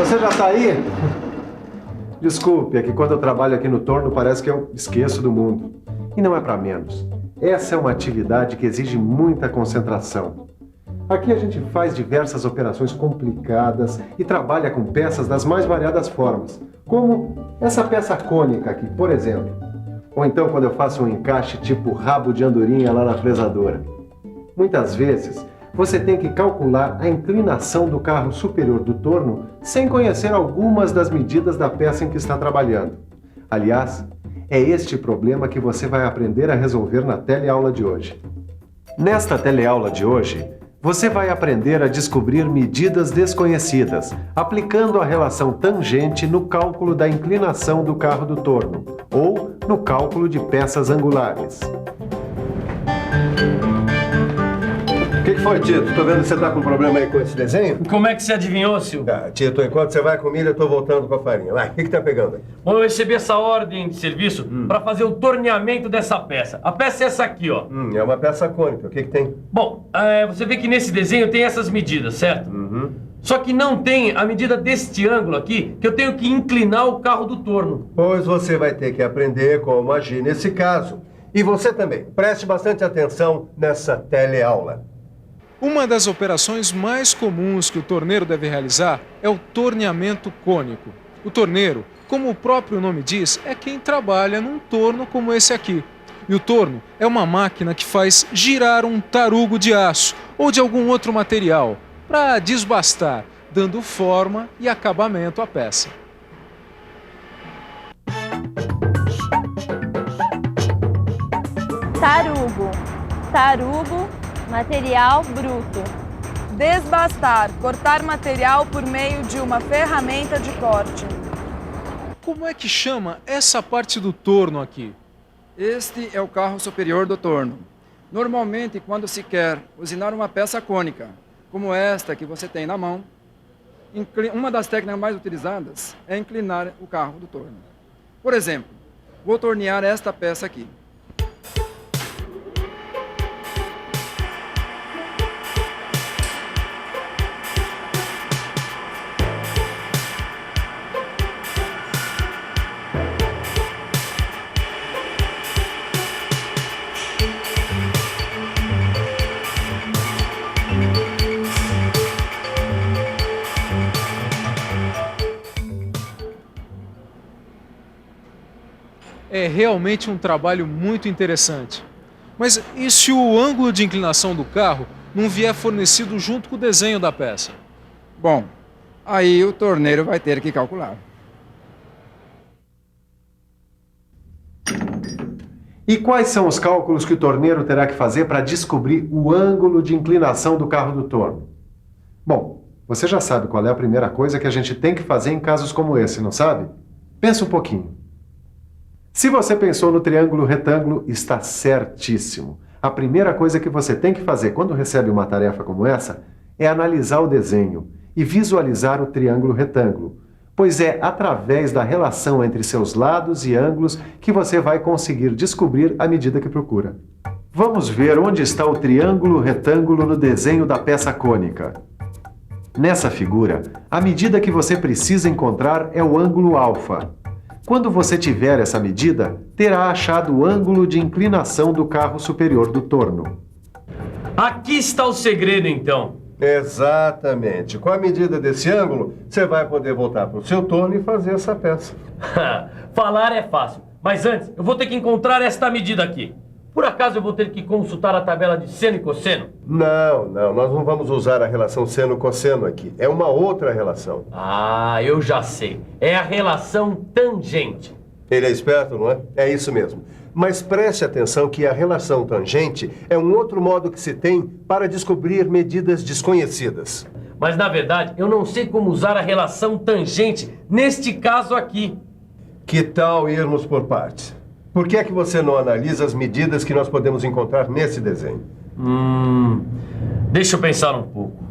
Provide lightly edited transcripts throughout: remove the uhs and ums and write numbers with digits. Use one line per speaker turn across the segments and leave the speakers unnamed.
você já tá aí? Desculpe, é que quando eu trabalho aqui no torno parece que eu esqueço do mundo. E não é para menos. Essa é uma atividade que exige muita concentração. Aqui a gente faz diversas operações complicadas e trabalha com peças das mais variadas formas, como essa peça cônica aqui, por exemplo. Ou então quando eu faço um encaixe tipo rabo de andorinha lá na fresadora. Muitas vezes, você tem que calcular a inclinação do carro superior do torno sem conhecer algumas das medidas da peça em que está trabalhando. Aliás, é este problema que você vai aprender a resolver na teleaula de hoje. Nesta teleaula de hoje, você vai aprender a descobrir medidas desconhecidas, aplicando a relação tangente no cálculo da inclinação do carro do torno, ou no cálculo de peças angulares. O que foi, Tito? Tô vendo que você tá com problema aí com esse desenho?
Como é que você adivinhou, Silvio?
Tito, enquanto você vai comigo, eu tô voltando com a farinha. Vai, o que tá pegando aí?
Bom, eu recebi essa ordem de serviço para fazer o torneamento dessa peça. A peça é essa aqui, ó.
É uma peça cônica. O que tem?
Bom, você vê que nesse desenho tem essas medidas, certo? Só que não tem a medida deste ângulo aqui, que eu tenho que inclinar o carro do torno.
Pois você vai ter que aprender como agir nesse caso. E você também. Preste bastante atenção nessa teleaula.
Uma das operações mais comuns que o torneiro deve realizar é o torneamento cônico. O torneiro, como o próprio nome diz, é quem trabalha num torno como esse aqui. E o torno é uma máquina que faz girar um tarugo de aço ou de algum outro material para desbastar, dando forma e acabamento à peça.
Tarugo. Tarugo, material bruto.
Desbastar, cortar material por meio de uma ferramenta de corte.
Como é que chama essa parte do torno aqui?
Este é o carro superior do torno. Normalmente, quando se quer usinar uma peça cônica, como esta que você tem na mão, uma das técnicas mais utilizadas é inclinar o carro do torno. Por exemplo, vou tornear esta peça aqui.
É realmente um trabalho muito interessante. Mas e se o ângulo de inclinação do carro não vier fornecido junto com o desenho da peça?
Bom, aí o torneiro vai ter que calcular.
E quais são os cálculos que o torneiro terá que fazer para descobrir o ângulo de inclinação do carro do torno? Bom, você já sabe qual é a primeira coisa que a gente tem que fazer em casos como esse, não sabe? Pensa um pouquinho. Se você pensou no triângulo retângulo, está certíssimo. A primeira coisa que você tem que fazer quando recebe uma tarefa como essa é analisar o desenho e visualizar o triângulo retângulo, pois é através da relação entre seus lados e ângulos que você vai conseguir descobrir a medida que procura. Vamos ver onde está o triângulo retângulo no desenho da peça cônica. Nessa figura, a medida que você precisa encontrar é o ângulo alfa. Quando você tiver essa medida, terá achado o ângulo de inclinação do carro superior do torno.
Aqui está o segredo, então.
Exatamente. Com a medida desse ângulo, você vai poder voltar para o seu torno e fazer essa peça.
Falar é fácil, mas antes eu vou ter que encontrar esta medida aqui. Por acaso eu vou ter que consultar a tabela de seno e cosseno?
Não, nós não vamos usar a relação seno-cosseno aqui. É uma outra relação.
Ah, eu já sei. É a relação tangente.
Ele é esperto, não é? É isso mesmo. Mas preste atenção que a relação tangente é um outro modo que se tem para descobrir medidas desconhecidas.
Mas, na verdade, eu não sei como usar a relação tangente neste caso aqui.
Que tal irmos por partes? Por que é que você não analisa as medidas que nós podemos encontrar nesse desenho?
Deixa eu pensar um pouco.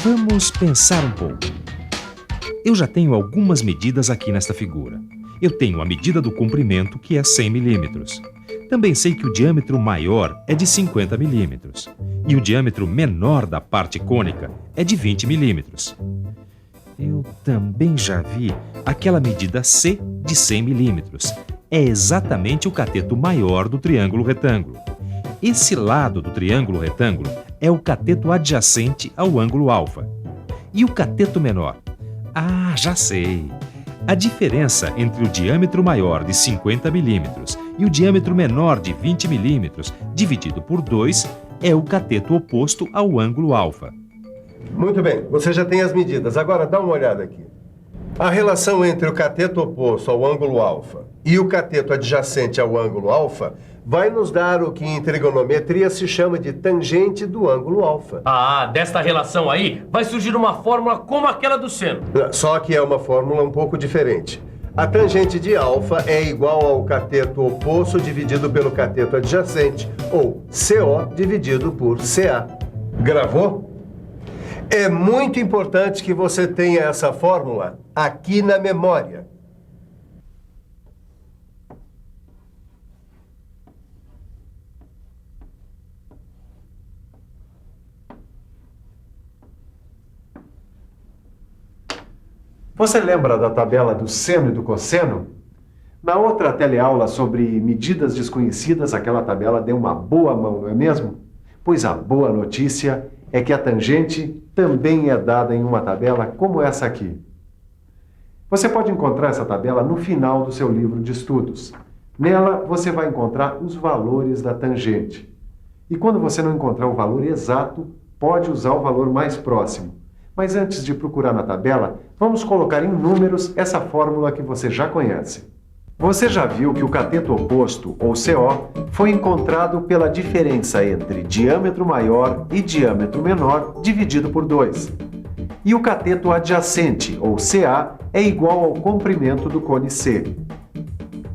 Vamos pensar um pouco. Eu já tenho algumas medidas aqui nesta figura. Eu tenho a medida do comprimento, que é 100 milímetros. Também sei que o diâmetro maior é de 50 milímetros. e o diâmetro menor da parte cônica é de 20 milímetros. Eu também já vi aquela medida C de 100 milímetros. É exatamente o cateto maior do triângulo retângulo. Esse lado do triângulo retângulo é o cateto adjacente ao ângulo alfa. E o cateto menor? Ah, já sei! A diferença entre o diâmetro maior de 50 milímetros e o diâmetro menor de 20 milímetros dividido por 2 é o cateto oposto ao ângulo alfa.
Muito bem, você já tem as medidas. Agora dá uma olhada aqui. A relação entre o cateto oposto ao ângulo alfa e o cateto adjacente ao ângulo alfa vai nos dar o que em trigonometria se chama de tangente do ângulo alfa.
Ah, desta relação aí vai surgir uma fórmula como aquela do seno.
Só que é uma fórmula um pouco diferente. A tangente de alfa é igual ao cateto oposto dividido pelo cateto adjacente, ou CO dividido por CA. Gravou? É muito importante que você tenha essa fórmula aqui na memória. Você lembra da tabela do seno e do cosseno? Na outra teleaula sobre medidas desconhecidas, aquela tabela deu uma boa mão, não é mesmo? Pois a boa notícia é que a tangente também é dada em uma tabela como essa aqui. Você pode encontrar essa tabela no final do seu livro de estudos. Nela, você vai encontrar os valores da tangente. E quando você não encontrar o valor exato, pode usar o valor mais próximo. Mas antes de procurar na tabela, vamos colocar em números essa fórmula que você já conhece. Você já viu que o cateto oposto, ou CO, foi encontrado pela diferença entre diâmetro maior e diâmetro menor dividido por 2. E o cateto adjacente, ou CA, é igual ao comprimento do cone C.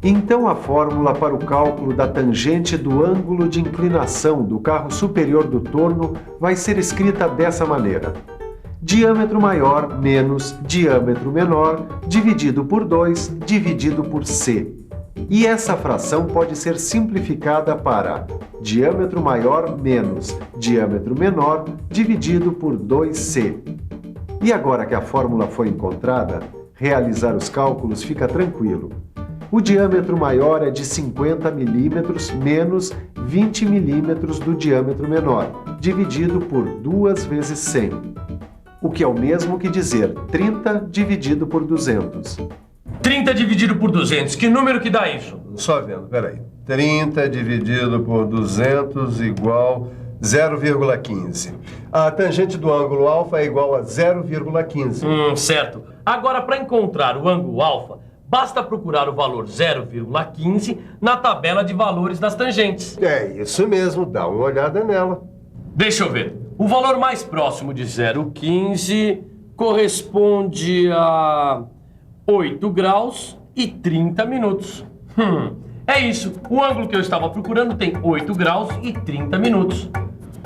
Então a fórmula para o cálculo da tangente do ângulo de inclinação do carro superior do torno vai ser escrita dessa maneira: diâmetro maior menos diâmetro menor dividido por 2 dividido por C. E essa fração pode ser simplificada para diâmetro maior menos diâmetro menor dividido por 2C. E agora que a fórmula foi encontrada, realizar os cálculos fica tranquilo. O diâmetro maior é de 50 milímetros menos 20 milímetros do diâmetro menor, dividido por 2 vezes 100. O que é o mesmo que dizer 30 dividido por 200.
30 dividido por 200, que número que dá isso?
Só vendo, peraí. 30 dividido por 200 igual 0,15. A tangente do ângulo alfa é igual a 0,15.
Certo. Agora, para encontrar o ângulo alfa, basta procurar o valor 0,15 na tabela de valores das tangentes.
É isso mesmo, dá uma olhada nela.
Deixa eu ver. O valor mais próximo de 0,15 corresponde a 8 graus e 30 minutos. É isso. O ângulo que eu estava procurando tem 8 graus e 30 minutos.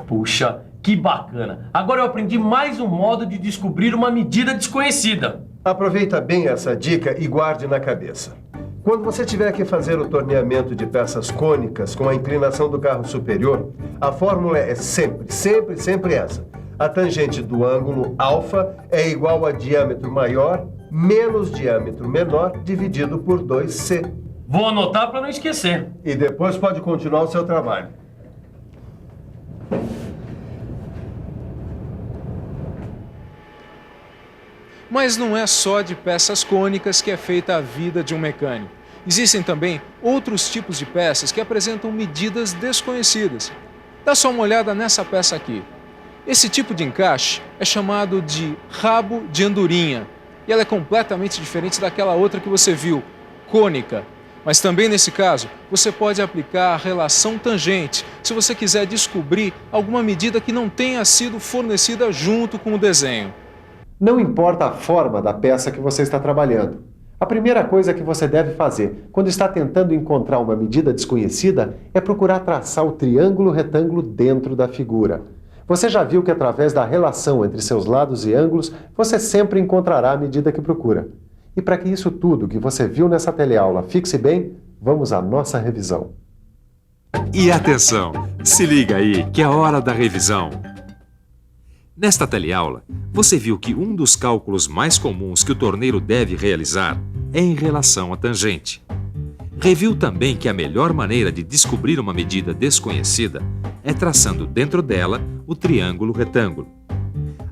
Puxa, que bacana. Agora eu aprendi mais um modo de descobrir uma medida desconhecida.
Aproveita bem essa dica e guarde na cabeça. Quando você tiver que fazer o torneamento de peças cônicas com a inclinação do carro superior, a fórmula é sempre essa. A tangente do ângulo alfa é igual a diâmetro maior menos diâmetro menor dividido por 2C.
Vou anotar para não esquecer.
E depois pode continuar o seu trabalho.
Mas não é só de peças cônicas que é feita a vida de um mecânico. Existem também outros tipos de peças que apresentam medidas desconhecidas. Dá só uma olhada nessa peça aqui. Esse tipo de encaixe é chamado de rabo de andorinha. E ela é completamente diferente daquela outra que você viu, cônica. Mas também nesse caso, você pode aplicar a relação tangente se você quiser descobrir alguma medida que não tenha sido fornecida junto com o desenho.
Não importa a forma da peça que você está trabalhando. A primeira coisa que você deve fazer quando está tentando encontrar uma medida desconhecida é procurar traçar o triângulo retângulo dentro da figura. Você já viu que através da relação entre seus lados e ângulos, você sempre encontrará a medida que procura. E para que isso tudo que você viu nessa teleaula fixe bem, vamos à nossa revisão.
E atenção, se liga aí que é hora da revisão. Nesta teleaula, você viu que um dos cálculos mais comuns que o torneiro deve realizar é em relação à tangente. Reviu também que a melhor maneira de descobrir uma medida desconhecida é traçando dentro dela o triângulo retângulo.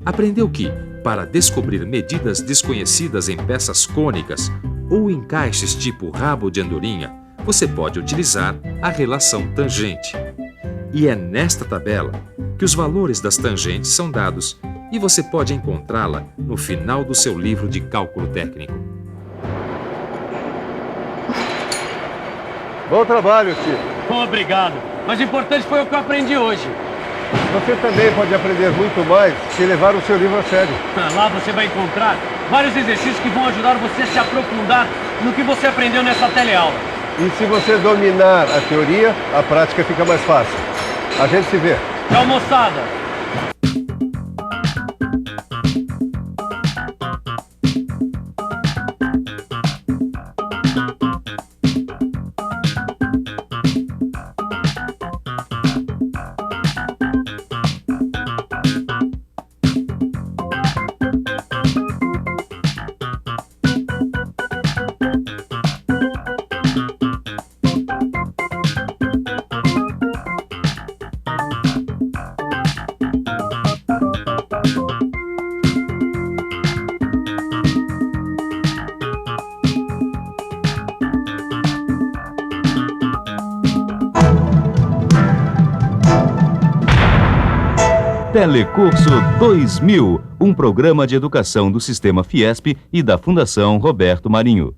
Aprendeu que, para descobrir medidas desconhecidas em peças cônicas ou encaixes tipo rabo de andorinha, você pode utilizar a relação tangente. E é nesta tabela que os valores das tangentes são dados e você pode encontrá-la no final do seu livro de cálculo técnico.
Bom trabalho, Chico.
Obrigado. Mas o importante foi o que eu aprendi hoje.
Você também pode aprender muito mais se levar o seu livro a sério.
Lá você vai encontrar vários exercícios que vão ajudar você a se aprofundar no que você aprendeu nessa teleaula.
E se você dominar a teoria, a prática fica mais fácil. A gente se vê.
Tchau, moçada.
Telecurso 2000, um programa de educação do Sistema Fiesp e da Fundação Roberto Marinho.